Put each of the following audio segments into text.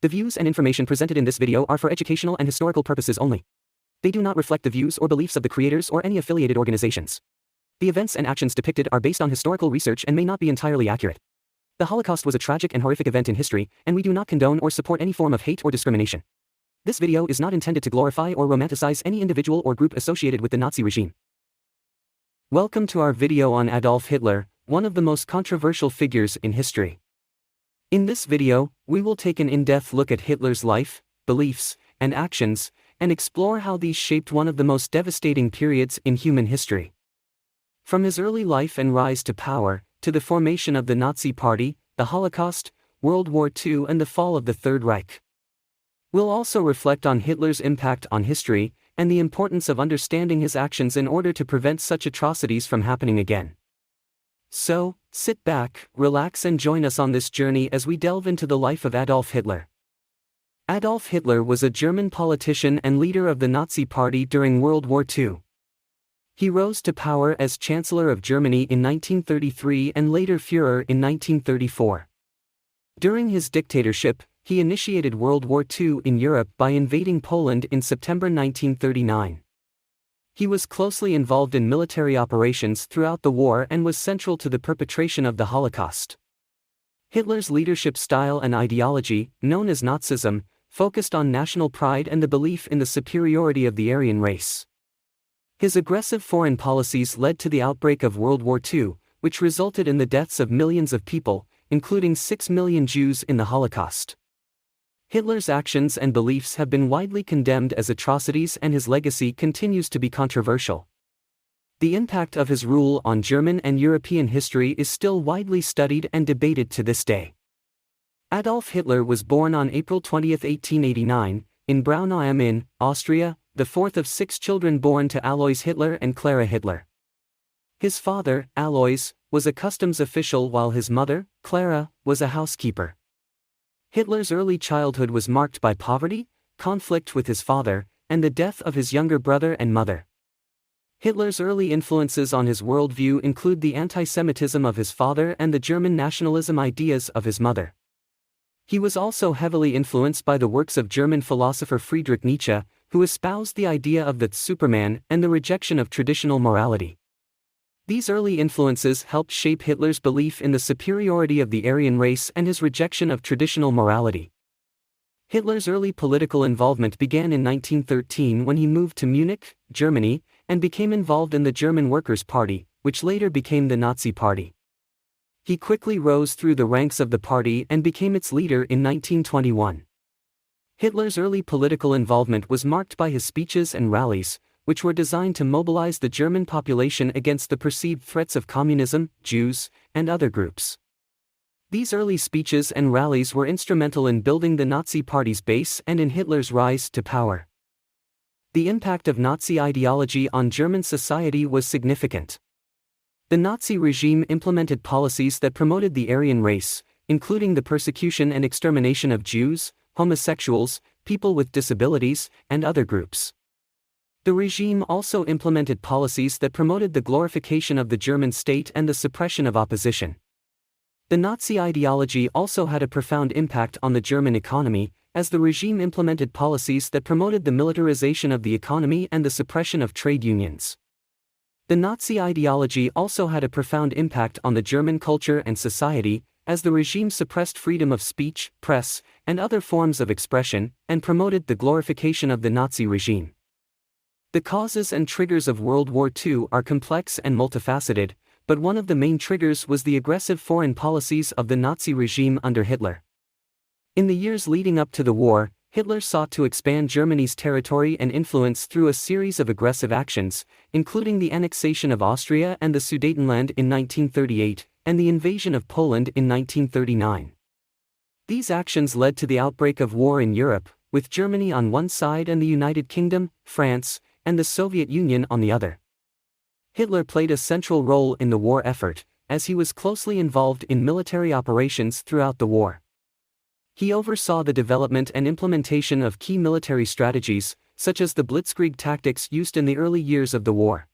The views and information presented in this video are for educational and historical purposes only. They do not reflect the views or beliefs of the creators or any affiliated organizations. The events and actions depicted are based on historical research and may not be entirely accurate. The Holocaust was a tragic and horrific event in history, and we do not condone or support any form of hate or discrimination. This video is not intended to glorify or romanticize any individual or group associated with the Nazi regime. Welcome to our video on Adolf Hitler, one of the most controversial figures in history. In this video, we will take an in-depth look at Hitler's life, beliefs, and actions, and explore how these shaped one of the most devastating periods in human history. From his early life and rise to power, to the formation of the Nazi Party, the Holocaust, World War II and the fall of the Third Reich. We'll also reflect on Hitler's impact on history, and the importance of understanding his actions in order to prevent such atrocities from happening again. So, sit back, relax and join us on this journey as we delve into the life of Adolf Hitler. Adolf Hitler was a German politician and leader of the Nazi Party during World War II. He rose to power as Chancellor of Germany in 1933 and later Führer in 1934. During his dictatorship, he initiated World War II in Europe by invading Poland in September 1939. He was closely involved in military operations throughout the war and was central to the perpetration of the Holocaust. Hitler's leadership style and ideology, known as Nazism, focused on national pride and the belief in the superiority of the Aryan race. His aggressive foreign policies led to the outbreak of World War II, which resulted in the deaths of millions of people, including 6 million Jews in the Holocaust. Hitler's actions and beliefs have been widely condemned as atrocities, and his legacy continues to be controversial. The impact of his rule on German and European history is still widely studied and debated to this day. Adolf Hitler was born on April 20, 1889, in Braunau am Inn, Austria, the fourth of 6 children born to Alois Hitler and Clara Hitler. His father, Alois, was a customs official while his mother, Clara, was a housekeeper. Hitler's early childhood was marked by poverty, conflict with his father, and the death of his younger brother and mother. Hitler's early influences on his worldview include the anti-Semitism of his father and the German nationalism ideas of his mother. He was also heavily influenced by the works of German philosopher Friedrich Nietzsche, who espoused the idea of the Superman and the rejection of traditional morality. These early influences helped shape Hitler's belief in the superiority of the Aryan race and his rejection of traditional morality. Hitler's early political involvement began in 1913 when he moved to Munich, Germany, and became involved in the German Workers' Party, which later became the Nazi Party. He quickly rose through the ranks of the party and became its leader in 1921. Hitler's early political involvement was marked by his speeches and rallies, which were designed to mobilize the German population against the perceived threats of communism, Jews, and other groups. These early speeches and rallies were instrumental in building the Nazi Party's base and in Hitler's rise to power. The impact of Nazi ideology on German society was significant. The Nazi regime implemented policies that promoted the Aryan race, including the persecution and extermination of Jews, homosexuals, people with disabilities, and other groups. The regime also implemented policies that promoted the glorification of the German state and the suppression of opposition. The Nazi ideology also had a profound impact on the German economy, as the regime implemented policies that promoted the militarization of the economy and the suppression of trade unions. The Nazi ideology also had a profound impact on the German culture and society, as the regime suppressed freedom of speech, press, and other forms of expression, and promoted the glorification of the Nazi regime. The causes and triggers of World War II are complex and multifaceted, but one of the main triggers was the aggressive foreign policies of the Nazi regime under Hitler. In the years leading up to the war, Hitler sought to expand Germany's territory and influence through a series of aggressive actions, including the annexation of Austria and the Sudetenland in 1938, and the invasion of Poland in 1939. These actions led to the outbreak of war in Europe, with Germany on one side and the United Kingdom, France, and the Soviet Union on the other. Hitler played a central role in the war effort, as he was closely involved in military operations throughout the war. He oversaw the development and implementation of key military strategies, such as the blitzkrieg tactics used in the early years of the war.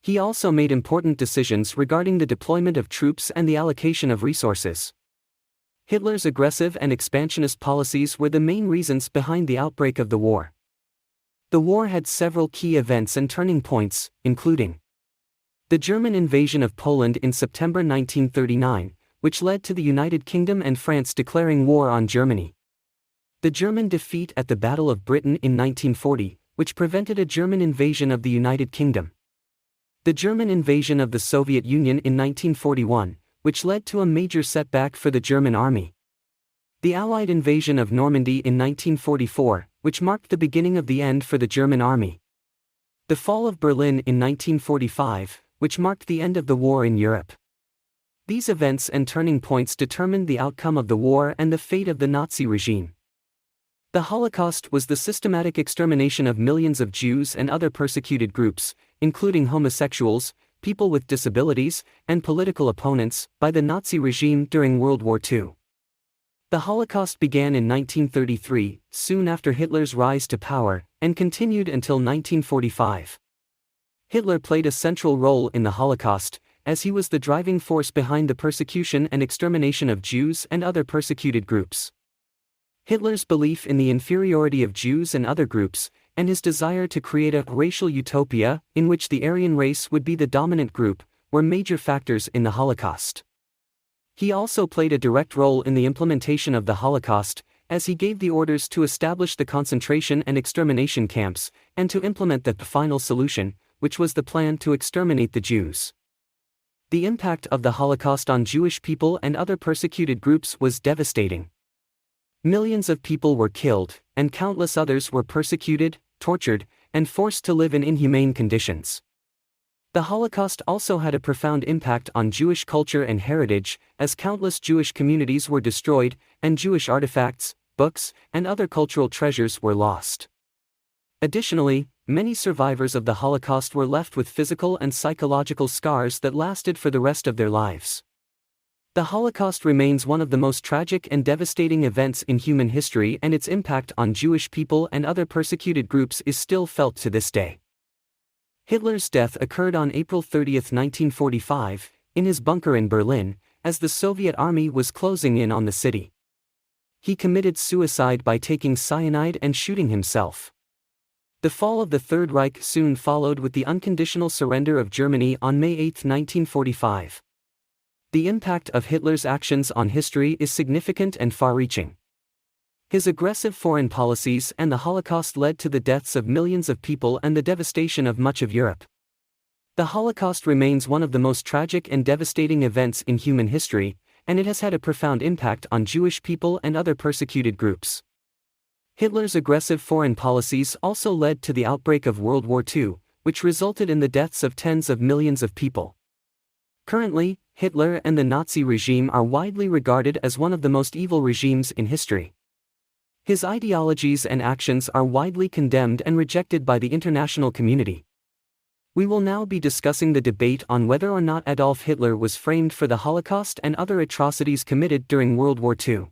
He also made important decisions regarding the deployment of troops and the allocation of resources. Hitler's aggressive and expansionist policies were the main reasons behind the outbreak of the war. The war had several key events and turning points, including the German invasion of Poland in September 1939, which led to the United Kingdom and France declaring war on Germany. The German defeat at the Battle of Britain in 1940, which prevented a German invasion of the United Kingdom. The German invasion of the Soviet Union in 1941, which led to a major setback for the German army. The Allied invasion of Normandy in 1944, which marked the beginning of the end for the German army. The fall of Berlin in 1945, which marked the end of the war in Europe. These events and turning points determined the outcome of the war and the fate of the Nazi regime. The Holocaust was the systematic extermination of millions of Jews and other persecuted groups, including homosexuals, people with disabilities, and political opponents, by the Nazi regime during World War II. The Holocaust began in 1933, soon after Hitler's rise to power, and continued until 1945. Hitler played a central role in the Holocaust, as he was the driving force behind the persecution and extermination of Jews and other persecuted groups. Hitler's belief in the inferiority of Jews and other groups, and his desire to create a racial utopia in which the Aryan race would be the dominant group, were major factors in the Holocaust. He also played a direct role in the implementation of the Holocaust, as he gave the orders to establish the concentration and extermination camps, and to implement the final solution, which was the plan to exterminate the Jews. The impact of the Holocaust on Jewish people and other persecuted groups was devastating. Millions of people were killed, and countless others were persecuted, tortured, and forced to live in inhumane conditions. The Holocaust also had a profound impact on Jewish culture and heritage, as countless Jewish communities were destroyed, and Jewish artifacts, books, and other cultural treasures were lost. Additionally, many survivors of the Holocaust were left with physical and psychological scars that lasted for the rest of their lives. The Holocaust remains one of the most tragic and devastating events in human history, and its impact on Jewish people and other persecuted groups is still felt to this day. Hitler's death occurred on April 30, 1945, in his bunker in Berlin, as the Soviet army was closing in on the city. He committed suicide by taking cyanide and shooting himself. The fall of the Third Reich soon followed with the unconditional surrender of Germany on May 8, 1945. The impact of Hitler's actions on history is significant and far-reaching. His aggressive foreign policies and the Holocaust led to the deaths of millions of people and the devastation of much of Europe. The Holocaust remains one of the most tragic and devastating events in human history, and it has had a profound impact on Jewish people and other persecuted groups. Hitler's aggressive foreign policies also led to the outbreak of World War II, which resulted in the deaths of tens of millions of people. Currently, Hitler and the Nazi regime are widely regarded as one of the most evil regimes in history. His ideologies and actions are widely condemned and rejected by the international community. We will now be discussing the debate on whether or not Adolf Hitler was framed for the Holocaust and other atrocities committed during World War II.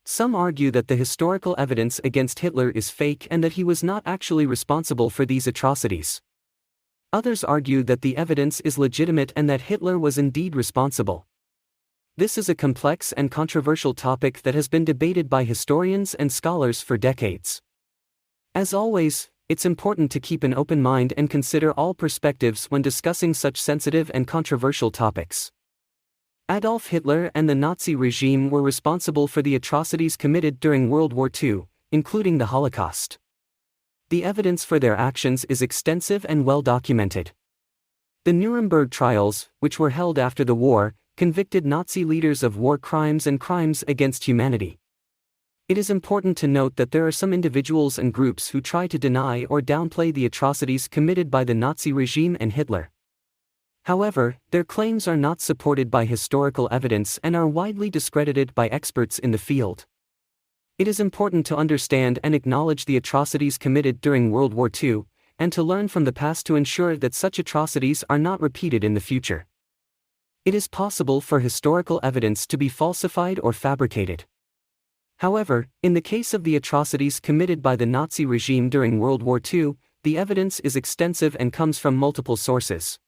Some argue that the historical evidence against Hitler is fake and that he was not actually responsible for these atrocities. Others argue that the evidence is legitimate and that Hitler was indeed responsible. This is a complex and controversial topic that has been debated by historians and scholars for decades. As always, it's important to keep an open mind and consider all perspectives when discussing such sensitive and controversial topics. Adolf Hitler and the Nazi regime were responsible for the atrocities committed during World War II, including the Holocaust. The evidence for their actions is extensive and well documented. The Nuremberg trials, which were held after the war, convicted Nazi leaders of war crimes and crimes against humanity. It is important to note that there are some individuals and groups who try to deny or downplay the atrocities committed by the Nazi regime and Hitler. However, their claims are not supported by historical evidence and are widely discredited by experts in the field. It is important to understand and acknowledge the atrocities committed during World War II, and to learn from the past to ensure that such atrocities are not repeated in the future. It is possible for historical evidence to be falsified or fabricated. However, in the case of the atrocities committed by the Nazi regime during World War II, the evidence is extensive and comes from multiple sources.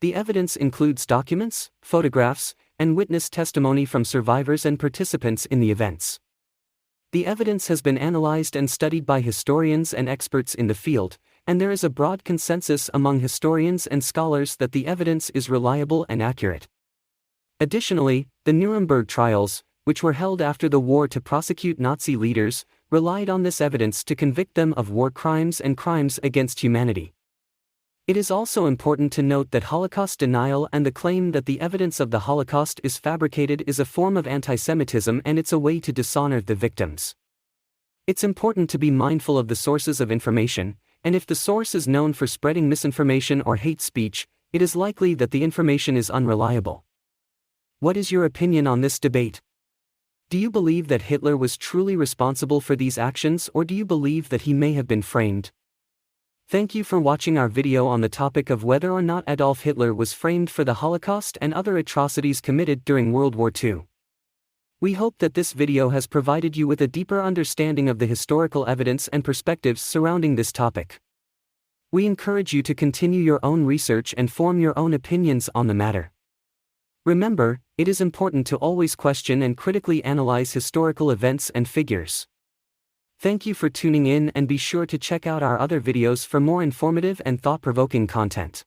The evidence includes documents, photographs, and witness testimony from survivors and participants in the events. The evidence has been analyzed and studied by historians and experts in the field, and there is a broad consensus among historians and scholars that the evidence is reliable and accurate. Additionally, the Nuremberg trials, which were held after the war to prosecute Nazi leaders, relied on this evidence to convict them of war crimes and crimes against humanity. It is also important to note that Holocaust denial and the claim that the evidence of the Holocaust is fabricated is a form of antisemitism, and it's a way to dishonor the victims. It's important to be mindful of the sources of information, and if the source is known for spreading misinformation or hate speech, it is likely that the information is unreliable. What is your opinion on this debate? Do you believe that Hitler was truly responsible for these actions, or do you believe that he may have been framed? Thank you for watching our video on the topic of whether or not Adolf Hitler was framed for the Holocaust and other atrocities committed during World War II. We hope that this video has provided you with a deeper understanding of the historical evidence and perspectives surrounding this topic. We encourage you to continue your own research and form your own opinions on the matter. Remember, it is important to always question and critically analyze historical events and figures. Thank you for tuning in, and be sure to check out our other videos for more informative and thought-provoking content.